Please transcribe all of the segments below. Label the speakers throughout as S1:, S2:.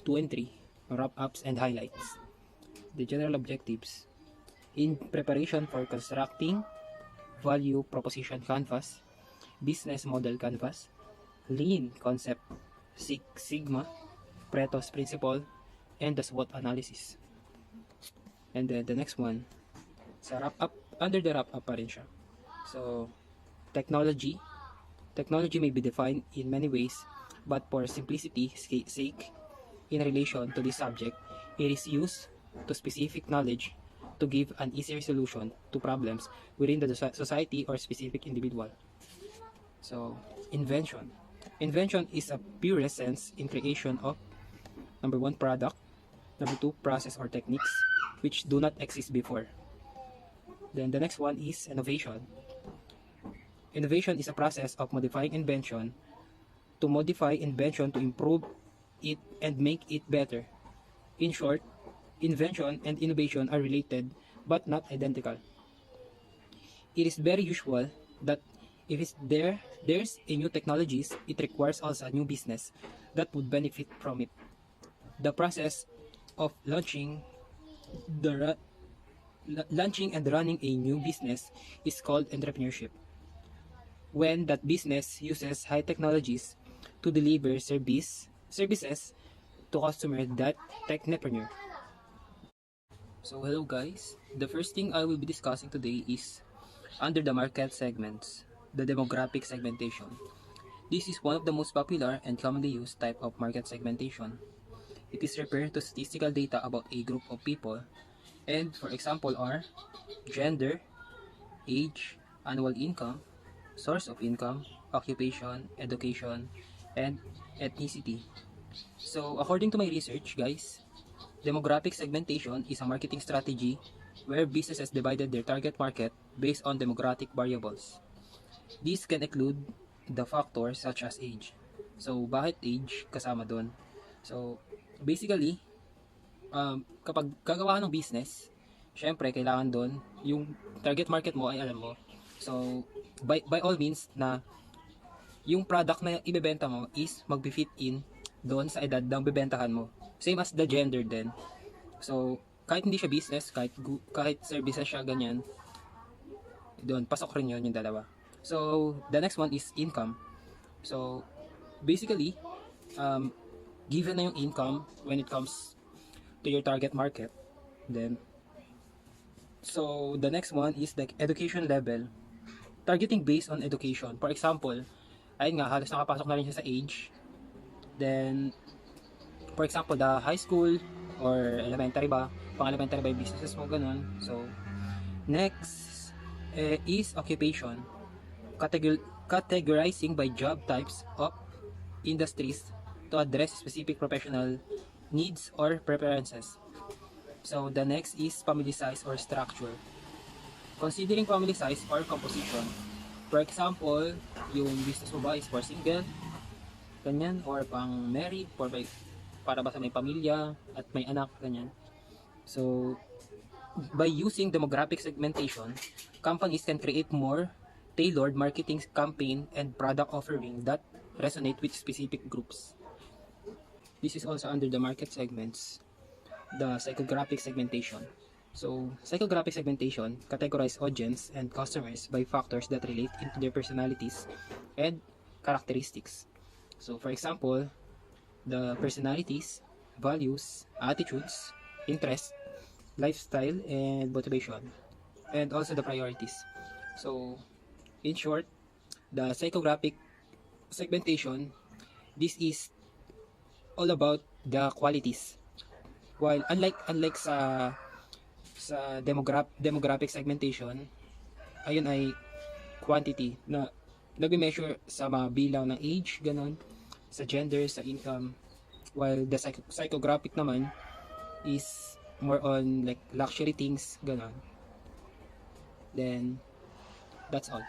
S1: 2 and 3, wrap-ups and highlights. The general objectives. In preparation for constructing value proposition canvas, business model canvas, lean concept, Six Sigma, Pareto's principle, and the SWOT analysis. And then the next one, sa wrap-up, under the wrap-up pa rin siya. So, technology. Technology may be defined in many ways, but for simplicity's sake, in relation to this subject, it is used to specific knowledge to give an easier solution to problems within the society or specific individual. So, invention. Invention is a purest sense in creation of number 1, product, number 2, process or techniques which do not exist before. Then the next one is innovation. Innovation is a process of modifying invention to modify invention to improve it and make it better. In short, invention and innovation are related but not identical. It is very usual that if there's a new technologies, it requires also a new business that would benefit from it. The process of launching and running a new business is called entrepreneurship. When that business uses high technologies to deliver services to customers that technopreneur. So hello guys, the first thing I will be discussing today is under the market segments, the demographic segmentation. This is one of the most popular and commonly used type of market segmentation. It is referred to statistical data about a group of people, and for example are gender, age, annual income, source of income, occupation, education, and ethnicity. So according to my research guys, demographic segmentation is a marketing strategy where businesses divided their target market based on demographic variables. These can include the factors such as age. So bakit age kasama doon? So basically, kapag gagawa ka ng business, syempre kailangan doon yung target market mo ay alam mo. So by all means na yung product na ibebenta mo is magbi-fit in doon sa edad ng bebentahan mo. Same as the gender din. So kahit hindi siya business, kahit services siya ganyan, doon pasok rin yun yung dalawa. So the next one is income. So basically, given na yung income when it comes to your target market, then so the next one is like education level, targeting based on education. For example, ayun nga, halos nakapasok na rin siya sa age. Then for example, the high school or elementary ba, pang elementary ba yung businesses mo, ganun. So next is occupation, categorizing by job types of industries to address specific professional needs or preferences. So the next is family size or structure, considering family size or composition. For example, yung business mo ba is for single, ganyan, or pang married, para ba sa may pamilya at may anak, ganyan. So by using demographic segmentation, companies can create more tailored marketing campaign and product offering that resonate with specific groups. This is also under the market segments, the psychographic segmentation. So psychographic segmentation categorize audience and customers by factors that relate into their personalities and characteristics. So for example, the personalities, values, attitudes, interests, lifestyle, and motivation, and also the priorities. So in short, the psychographic segmentation, this is all about the qualities. While unlike sa demographic segmentation, ayun ay quantity na nagme-measure sa mga bilang ng age, ganun, sa gender, sa income. While the psychographic naman is more on like luxury things, ganun. Then that's all.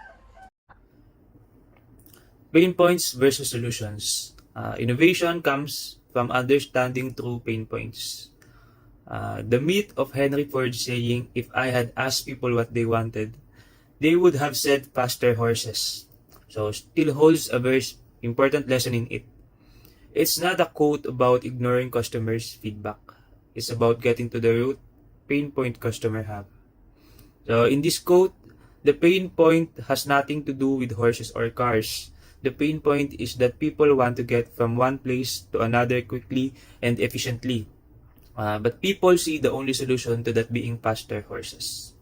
S2: Pain points versus solutions. Innovation comes from understanding true pain points. The myth of Henry Ford saying, "If I had asked people what they wanted, they would have said faster horses," so still holds a very important lesson in it. It's not a quote about ignoring customers' feedback. It's about getting to the root pain point customer have. So in this quote, the pain point has nothing to do with horses or cars. The pain point is that people want to get from one place to another quickly and efficiently. But people see the only solution to that being faster horses.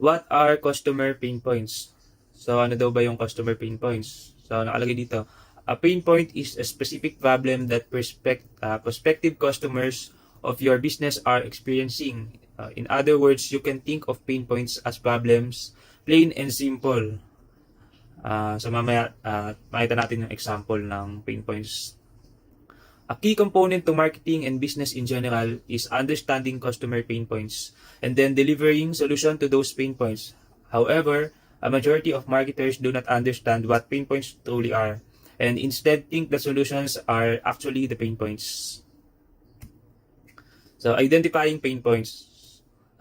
S2: What are customer pain points? So ano daw ba yung customer pain points? So nakalagay dito, a pain point is a specific problem that prospective customers of your business are experiencing. In other words, you can think of pain points as problems, plain and simple. So mamaya, makita natin yung example ng pain points. A key component to marketing and business in general is understanding customer pain points and then delivering solution to those pain points. However, a majority of marketers do not understand what pain points truly are and instead think the solutions are actually the pain points. So, identifying pain points.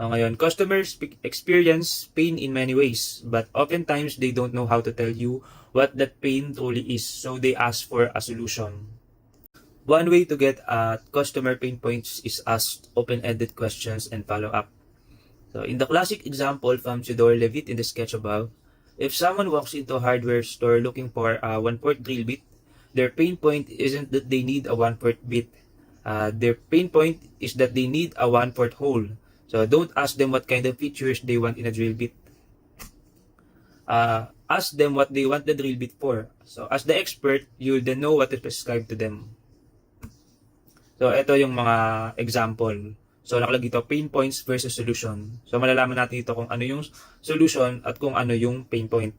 S2: Ngayon, customers experience pain in many ways, but oftentimes they don't know how to tell you what that pain truly is, so they ask for a solution. One way to get at customer pain points is ask open-ended questions and follow up. So, in the classic example from Theodore Levitt in the sketch above, if someone walks into a hardware store looking for a 1/4 drill bit, their pain point isn't that they need a 1/4 bit. Their pain point is that they need a 1/4 hole. So don't ask them what kind of features they want in a drill bit. Ask them what they want the drill bit for. So as the expert, you'll then know what to prescribe to them. So ito yung mga example. So nakalagay dito, pain points versus solution. So malalaman natin dito kung ano yung solution at kung ano yung pain point.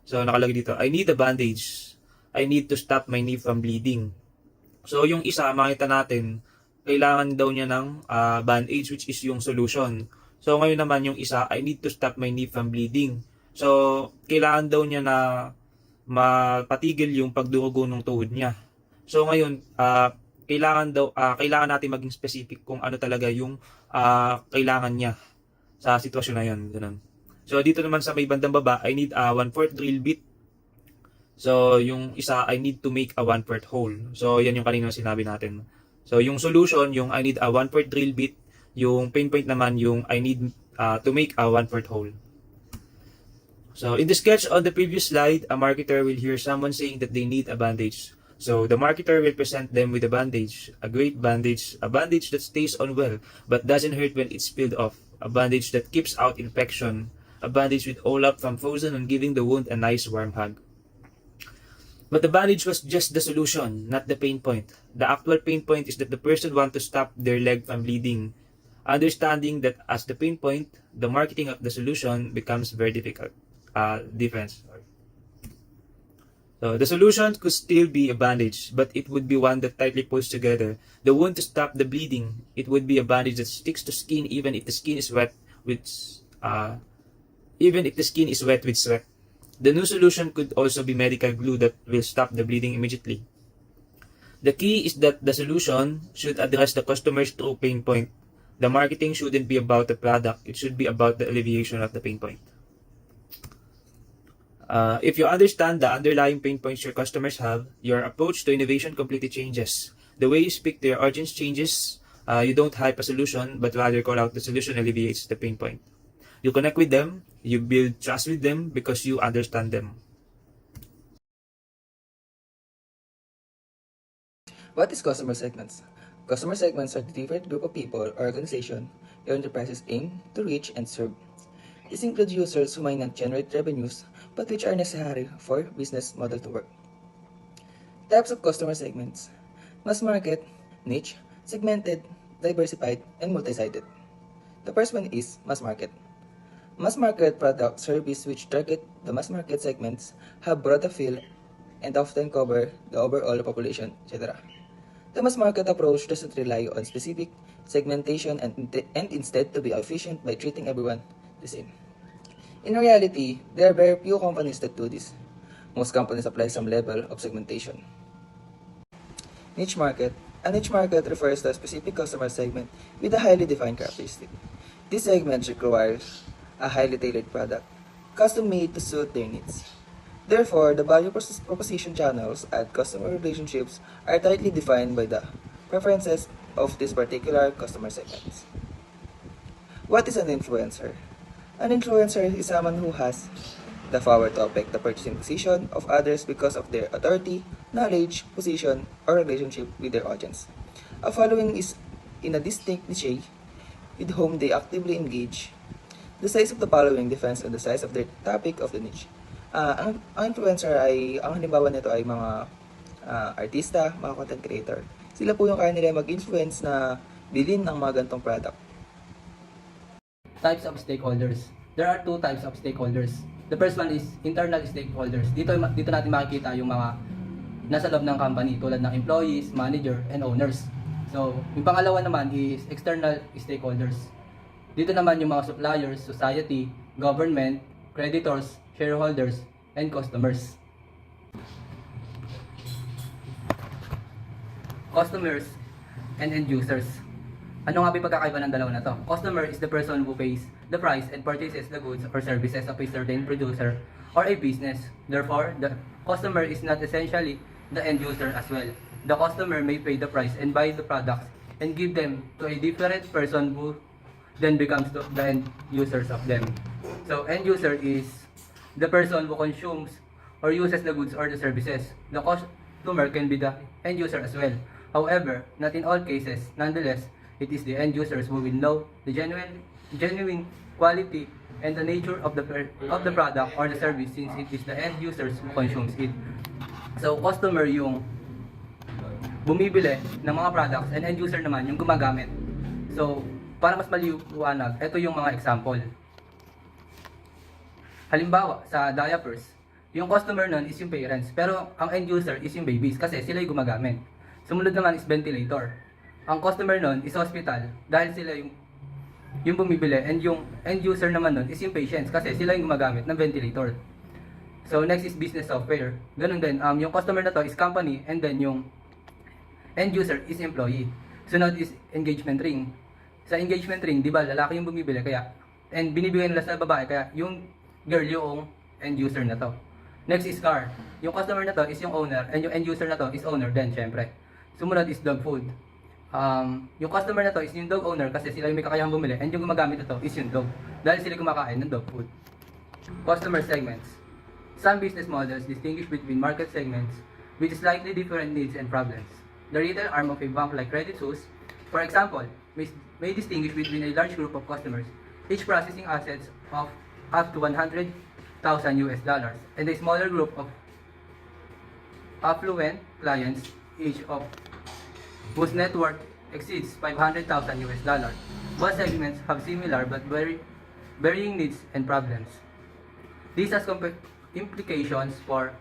S2: So nakalagay dito, I need a bandage. I need to stop my knee from bleeding. So yung isa, makita natin, kailangan daw niya ng bandage which is yung solution. So ngayon naman yung isa, I need to stop my knee from bleeding. So kailangan daw niya na mapatigil yung pagdurugo ng tuhod niya. So ngayon, kailangan natin maging specific kung ano talaga yung kailangan niya sa sitwasyon na yun. Ganun. So dito naman sa may bandang baba, I need a 1/4 drill bit. So yung isa, I need to make a 1/4 hole. So yan yung kanina sinabi natin. So yung solution, yung I need a 1/4 drill bit. Yung pain point naman, yung I need to make a 1/4 hole. So in the sketch on the previous slide, a marketer will hear someone saying that they need a bandage. So the marketer will present them with a bandage, a great bandage, a bandage that stays on well but doesn't hurt when it's peeled off, a bandage that keeps out infection, a bandage with Olap from Frozen on giving the wound a nice warm hug. But the bandage was just the solution, not the pain point. The actual pain point is that the person wants to stop their leg from bleeding. Understanding that as the pain point, the marketing of the solution becomes very difficult. Different. So the solution could still be a bandage, but it would be one that tightly pulls together the wound to stop the bleeding. It would be a bandage that sticks to skin even if the skin is wet with sweat. The new solution could also be medical glue that will stop the bleeding immediately. The key is that the solution should address the customer's true pain point. The marketing shouldn't be about the product, it should be about the alleviation of the pain point. If you understand the underlying pain points your customers have, your approach to innovation completely changes. The way you speak to your audience changes. You don't hype a solution, but rather call out the solution alleviates the pain point. You connect with them, you build trust with them because you understand them.
S3: What is customer segments? Customer segments are the different group of people or organization your enterprises aim to reach and serve. These include users who might not generate revenues but which are necessary for business model to work. Types of customer segments: mass market, niche, segmented, diversified, and multi-sided. The first one is mass market. Mass market product service which target the mass market segments have broad appeal and often cover the overall population, etc. The mass market approach doesn't rely on specific segmentation and instead to be efficient by treating everyone the same. In reality, there are very few companies that do this. Most companies apply some level of segmentation. Niche market. A niche market refers to a specific customer segment with a highly defined characteristic. This segment requires a highly tailored product, custom made to suit their needs. Therefore, the value proposition channels and customer relationships are tightly defined by the preferences of these particular customer segments. What is an influencer? An influencer is someone who has the power to affect the purchasing decision of others because of their authority, knowledge, position, or relationship with their audience. A following is in a distinct niche with whom they actively engage. The size of the following depends on the size of the topic of the niche. Ang influencer ang halimbawa nito ay mga artista, mga content creator. Sila po yung kaya nila mag-influence na bilhin ng mga gantong product.
S4: Types of stakeholders. There are two types of stakeholders. The first one is internal stakeholders. Dito natin makikita yung mga nasa loob ng company tulad ng employees, manager, and owners. So, yung pangalawa naman is external stakeholders. Dito naman yung mga suppliers, society, government, creditors, shareholders, and customers. Customers and end users. Ano nga ba yung pagkakaiba ng dalawa na to? Customer is the person who pays the price and purchases the goods or services of a certain producer or a business. Therefore, the customer is not essentially the end user as well. The customer may pay the price and buy the products and give them to a different person who then becomes the end users of them. So, end user is the person who consumes or uses the goods or the services. The customer can be the end user as well. However, not in all cases. Nonetheless, it is the end users who will know the genuine quality and the nature of the product or the service, since it is the end users who consumes it. So, customer yung bumibili ng mga products and end user naman yung gumagamit. So, para mas maliwanag, ito yung mga example. Halimbawa, sa diapers, yung customer nun is yung parents, pero ang end user is yung babies kasi sila yung gumagamit. Sumunod naman is ventilator. Ang customer nun is hospital dahil sila yung bumibili, and yung end user naman nun is yung patients kasi sila yung gumagamit ng ventilator. So next is business software. Ganun din, yung customer na to is company, and then yung end user is employee. Sunod is engagement ring. Sa engagement ring, di ba, lalaki yung bumibili kaya, and binibigay nila sa babae kaya yung girl yung end user na to. Next is car. Yung customer na to is yung owner, and yung end user na to is owner din, syempre. Sumunod is dog food. Yung customer na to is yung dog owner kasi sila yung may kakayahang bumili, and yung gumagamit na to is yung dog dahil sila kumakain ng dog food. Customer segments. Some business models distinguish between market segments with slightly different needs and problems. The retail arm of a bank like Credit Suisse, for example, may distinguish between a large group of customers, each processing assets of up to $100,000 and a smaller group of affluent clients, each of whose net worth exceeds $500,000. Both segments have similar but varying needs and problems. This has implications for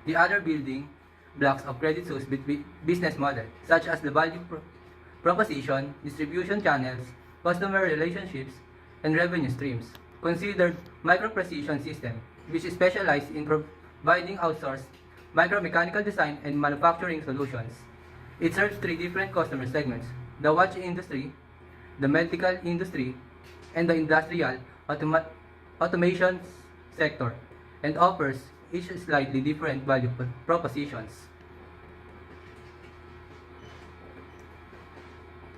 S4: the other building blocks of Credit Suisse business model, such as the value proposition, distribution channels, customer relationships, and revenue streams. Consider micro-precision system, which is specialized in providing outsourced micro-mechanical design and manufacturing solutions. It serves three different customer segments: the watch industry, the medical industry, and the industrial automation sector, and offers each slightly different value propositions.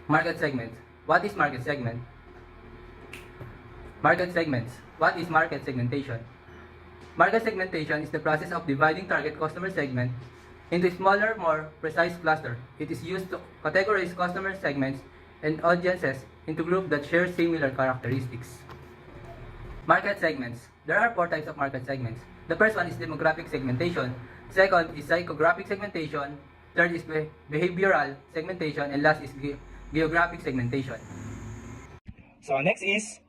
S4: Market segments. What is market segment? Market segments. What is market segmentation? Market segmentation is the process of dividing target customer segment into smaller, more precise cluster. It is used to categorize customer segments and audiences into groups that share similar characteristics. Market segments. There are four types of market segments. The first one is demographic segmentation. Second is psychographic segmentation. Third is behavioral segmentation. And last is geographic segmentation.
S5: So next is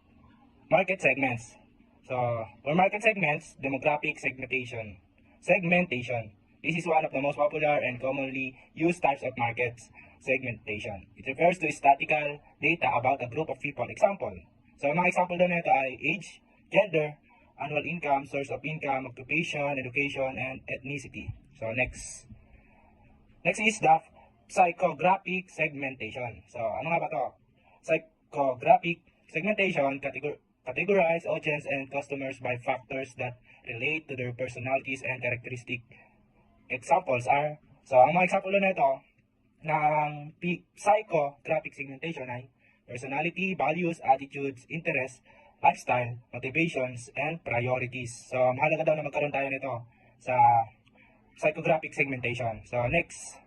S5: market segments. So for market segments, demographic segmentation. This is one of the most popular and commonly used types of market segmentation. It refers to statistical data about a group of people. Example. So mga example doon nito ay age, gender, annual income, source of income, occupation, education, and ethnicity. So next is the psychographic segmentation. So ano nga ba to? Psychographic segmentation categorize audience and customers by factors that relate to their personalities and characteristic. Examples are, so ang mga example na ito ng psychographic segmentation ay personality, values, attitudes, interests, lifestyle, motivations, and priorities. So mahalaga daw na magkaroon tayo nito sa psychographic segmentation. So next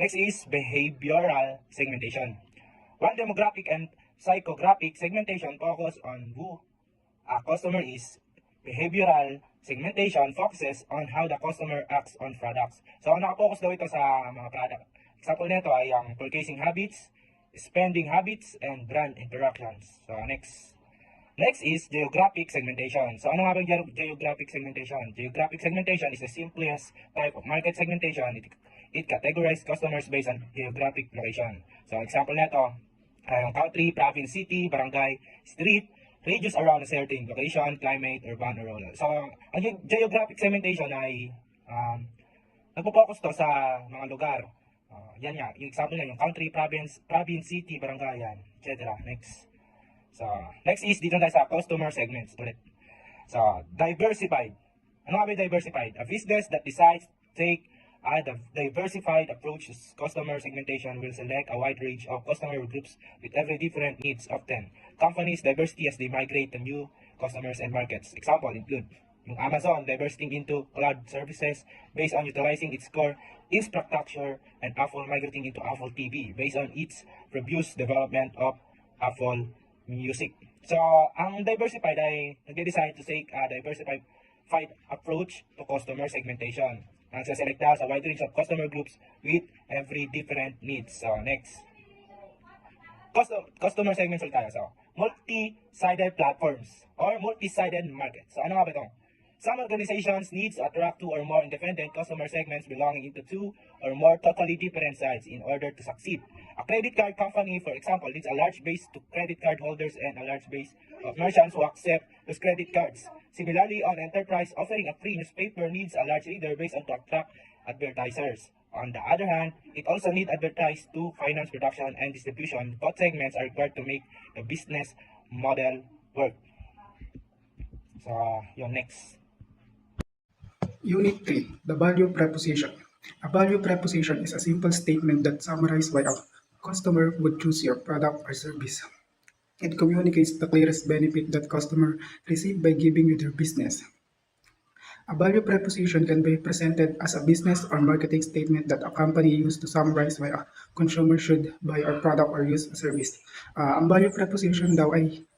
S5: is behavioral segmentation. While demographic and psychographic segmentation focus on who a customer is, behavioral segmentation focuses on how the customer acts on products. So nakapokus daw ito sa mga product. Example nito ay ang purchasing habits, spending habits, and brand interactions. So next is geographic segmentation. So ano nga ba yung geographic segmentation? Geographic segmentation is the simplest type of market segmentation. It categorizes customers based on geographic location. So example nito ay ang country, province, city, barangay, street, radius around a certain location, climate, urban, or rural. So ang geographic segmentation ay nagpo-focus to sa mga lugar. Yan nga, yung example nga, yung country, province, city, barangay, yan, etc. Next. So, next is, dito tayo sa customer segments ulit. So, diversified. Ano nga ba diversified? A business that decides to take a diversified approach to customer segmentation will select a wide range of customer groups with every different needs. Often, companies diversity as they migrate to new customers and markets. Example include yung Amazon diversity into cloud services based on utilizing its core infrastructure, and Apple migrating into Apple TV based on its previous development of Apple Music. So, ang diversified ay nagde-decide to take a diversified approach to customer segmentation. Ang select daw sa wide range of customer groups with every different needs. So, next. Customer segments ulit tayo. So, multi-sided platforms or multi-sided markets. So, ano nga ba ito? Some organizations need to attract two or more independent customer segments belonging into two or more totally different sides in order to succeed. A credit card company, for example, needs a large base of credit card holders and a large base of merchants who accept those credit cards. Similarly, an enterprise offering a free newspaper needs a large reader base to attract advertisers. On the other hand, it also needs advertise to finance production and distribution. Both segments are required to make the business model work. So, yung next.
S6: Unit 3. The value proposition. A value proposition is a simple statement that summarizes why a customer would choose your product or service. It communicates the clearest benefit that customer receive by giving you their business. A value proposition can be presented as a business or marketing statement that a company uses to summarize why a consumer should buy our product or use a service. Ang value proposition daw ay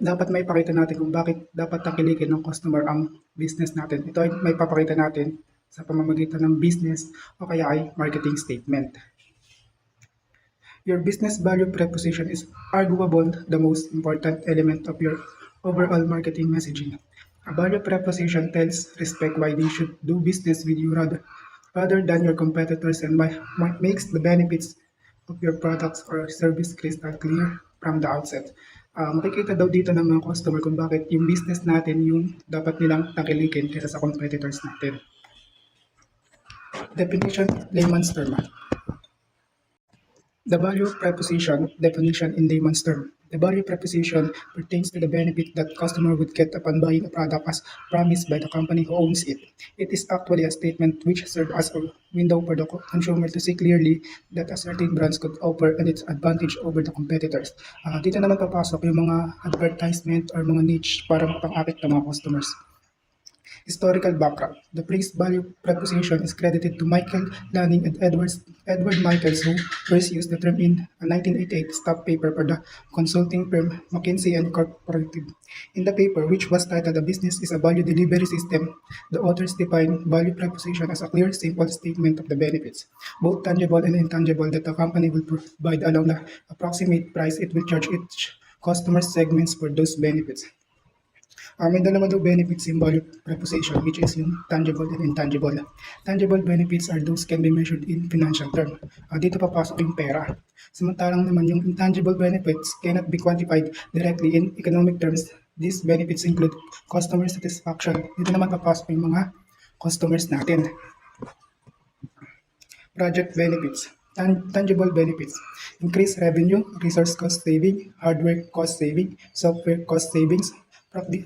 S6: dapat may pakita natin kung bakit dapat tangkilikin ng customer ang business natin. Ito ay may papakita natin sa pamamagitan ng business o kaya ay marketing statement. Your business value proposition is arguably the most important element of your overall marketing messaging. A value proposition tells respect why they should do business with you rather than your competitors and makes the benefits of your products or service crystal clear from the outset. Makikita daw dito ng mga customer kung bakit yung business natin yung dapat nilang tangkilikin kaysa sa competitors natin. Definition, layman's term. The value proposition definition in layman's term. The value proposition pertains to the benefit that customer would get upon buying a product as promised by the company who owns it. It is actually a statement which serves as a window for the consumer to see clearly that a certain brands could offer and its advantage over the competitors. Dito naman papasok yung mga advertisement or mga niche para mapang-akit ng mga customers. Historical background. The phrase value proposition is credited to Michael Lanning and Edward Michaels, who first used the term in a 1988 staff paper for the consulting firm McKinsey & Incorporated. In the paper, which was titled "A Business is a Value Delivery System," the authors define value proposition as a clear, simple statement of the benefits, both tangible and intangible, that the company will provide along the approximate price it will charge each customer segments for those benefits. May dalawa daw benefits in value proposition, which is yung tangible and intangible. Tangible benefits are those can be measured in financial term. Dito papasok yung pera. Samantalang naman yung intangible benefits cannot be quantified directly in economic terms. These benefits include customer satisfaction. Dito naman papasok yung mga customers natin. Project benefits. Tangible benefits: increased revenue, resource cost saving, hardware cost saving, software cost savings,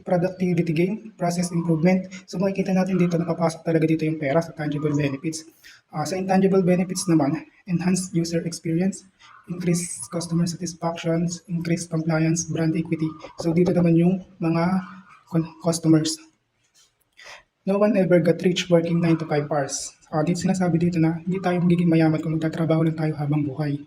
S6: productivity gain, process improvement. So makikita natin dito napapasok talaga dito yung pera sa tangible benefits. Sa intangible benefits naman, enhanced user experience, increased customer satisfaction, increased compliance, brand equity. So dito naman yung mga customers. No one ever got rich working 9 to 5 hours. Dito sinasabi dito na hindi tayo magiging mayaman kung magtatrabaho lang tayo habang buhay.